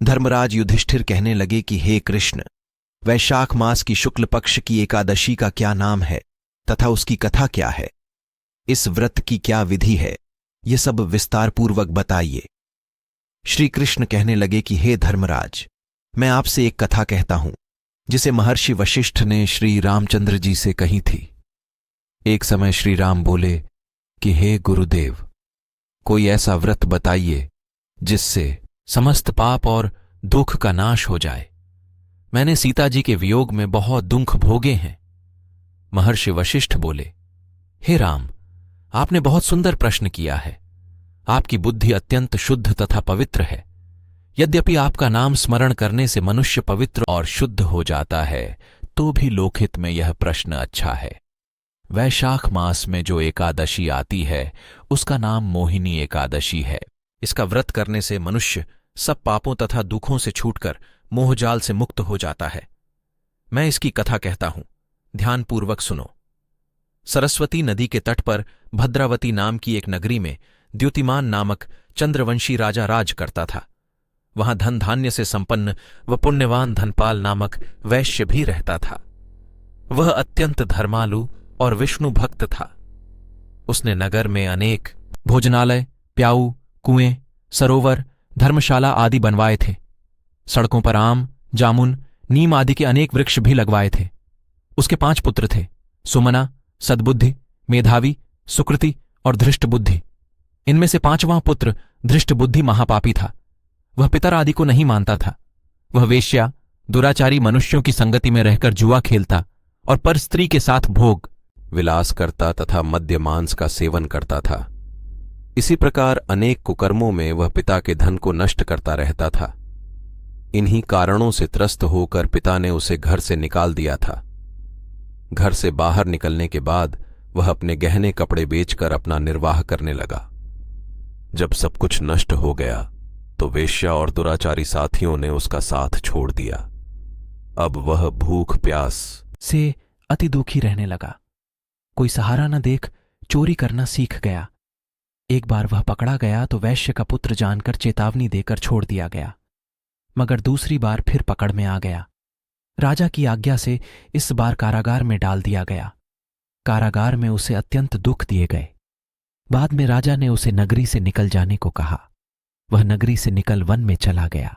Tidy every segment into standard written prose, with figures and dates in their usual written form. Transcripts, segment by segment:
धर्मराज युधिष्ठिर कहने लगे कि हे कृष्ण, वैशाख मास की शुक्ल पक्ष की एकादशी का क्या नाम है तथा उसकी कथा क्या है? इस व्रत की क्या विधि है? ये सब विस्तारपूर्वक बताइए। श्री कृष्ण कहने लगे कि हे धर्मराज, मैं आपसे एक कथा कहता हूं जिसे महर्षि वशिष्ठ ने श्री रामचंद्र जी से कही थी। एक समय श्री राम बोले कि हे गुरुदेव, कोई ऐसा व्रत बताइए जिससे समस्त पाप और दुख का नाश हो जाए। मैंने सीता जी के वियोग में बहुत दुख भोगे हैं। महर्षि वशिष्ठ बोले, हे राम, आपने बहुत सुंदर प्रश्न किया है। आपकी बुद्धि अत्यंत शुद्ध तथा पवित्र है। यद्यपि आपका नाम स्मरण करने से मनुष्य पवित्र और शुद्ध हो जाता है, तो भी लोकहित में यह प्रश्न अच्छा है। वैशाख मास में जो एकादशी आती है उसका नाम मोहिनी एकादशी है। इसका व्रत करने से मनुष्य सब पापों तथा दुखों से छूटकर मोहजाल से मुक्त हो जाता है। मैं इसकी कथा कहता हूं, ध्यानपूर्वक सुनो। सरस्वती नदी के तट पर भद्रावती नाम की एक नगरी में द्युतिमान नामक चंद्रवंशी राजा राज करता था। वहां धन धान्य से संपन्न व पुण्यवान धनपाल नामक वैश्य भी रहता था। वह अत्यंत धर्मालु और विष्णु भक्त था। उसने नगर में अनेक भोजनालय, प्याऊ, कुएं, सरोवर, धर्मशाला आदि बनवाए थे। सड़कों पर आम, जामुन, नीम आदि के अनेक वृक्ष भी लगवाए थे। उसके 5 पुत्र थे, सुमना, सद्बुद्धि, मेधावी, सुकृति और धृष्टबुद्धि। इनमें से 5वां पुत्र धृष्टबुद्धि महापापी था। वह पितर आदि को नहीं मानता था। वह वेश्या, दुराचारी मनुष्यों की संगति में रहकर जुआ खेलता और पर स्त्री के साथ भोग विलास करता तथा मद्य मांस का सेवन करता था। इसी प्रकार अनेक कुकर्मों में वह पिता के धन को नष्ट करता रहता था। इन्हीं कारणों से त्रस्त होकर पिता ने उसे घर से निकाल दिया था। घर से बाहर निकलने के बाद वह अपने गहने कपड़े बेचकर अपना निर्वाह करने लगा। जब सब कुछ नष्ट हो गया तो वेश्या और दुराचारी साथियों ने उसका साथ छोड़ दिया। अब वह भूख प्यास से अति दुखी रहने लगा। कोई सहारा न देख चोरी करना सीख गया। एक बार वह पकड़ा गया तो वैश्य का पुत्र जानकर चेतावनी देकर छोड़ दिया गया, मगर दूसरी बार फिर पकड़ में आ गया। राजा की आज्ञा से इस बार कारागार में डाल दिया गया। कारागार में उसे अत्यंत दुख दिए गए। बाद में राजा ने उसे नगरी से निकल जाने को कहा। वह नगरी से निकल वन में चला गया।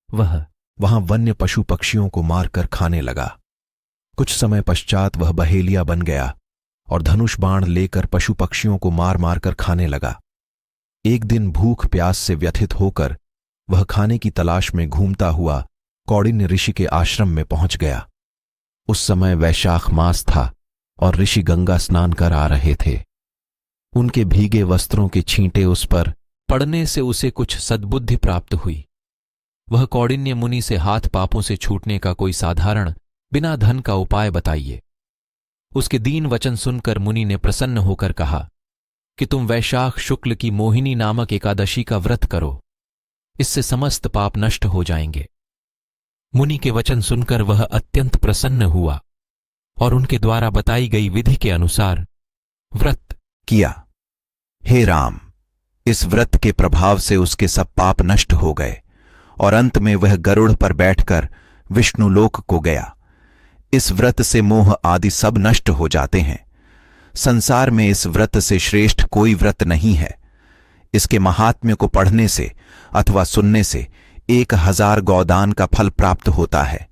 वह वहां वन्य पशु पक्षियों को मारकर खाने लगा। कुछ समय पश्चात वह बहेलिया बन गया और धनुष बाण लेकर पशु पक्षियों को मार मारकर खाने लगा। एक दिन भूख प्यास से व्यथित होकर वह खाने की तलाश में घूमता हुआ कौंडिन्य ऋषि के आश्रम में पहुंच गया। उस समय वैशाख मास था और ऋषि गंगा स्नान कर आ रहे थे। उनके भीगे वस्त्रों के छींटे उस पर पड़ने से उसे कुछ सद्बुद्धि प्राप्त हुई। वह कौंडिन्य मुनि से हाथ पापों से छूटने का कोई साधारण बिना धन का उपाय बताइए। उसके दीन वचन सुनकर मुनि ने प्रसन्न होकर कहा कि तुम वैशाख शुक्ल की मोहिनी नामक एकादशी का व्रत करो। इससे समस्त पाप नष्ट हो जाएंगे। मुनि के वचन सुनकर वह अत्यंत प्रसन्न हुआ और उनके द्वारा बताई गई विधि के अनुसार व्रत किया। हे राम, इस व्रत के प्रभाव से उसके सब पाप नष्ट हो गए और अंत में वह गरुड़ पर बैठकर विष्णुलोक को गया। इस व्रत से मोह आदि सब नष्ट हो जाते हैं। संसार में इस व्रत से श्रेष्ठ कोई व्रत नहीं है। इसके महात्म्य को पढ़ने से अथवा सुनने से 1000 गौदान का फल प्राप्त होता है।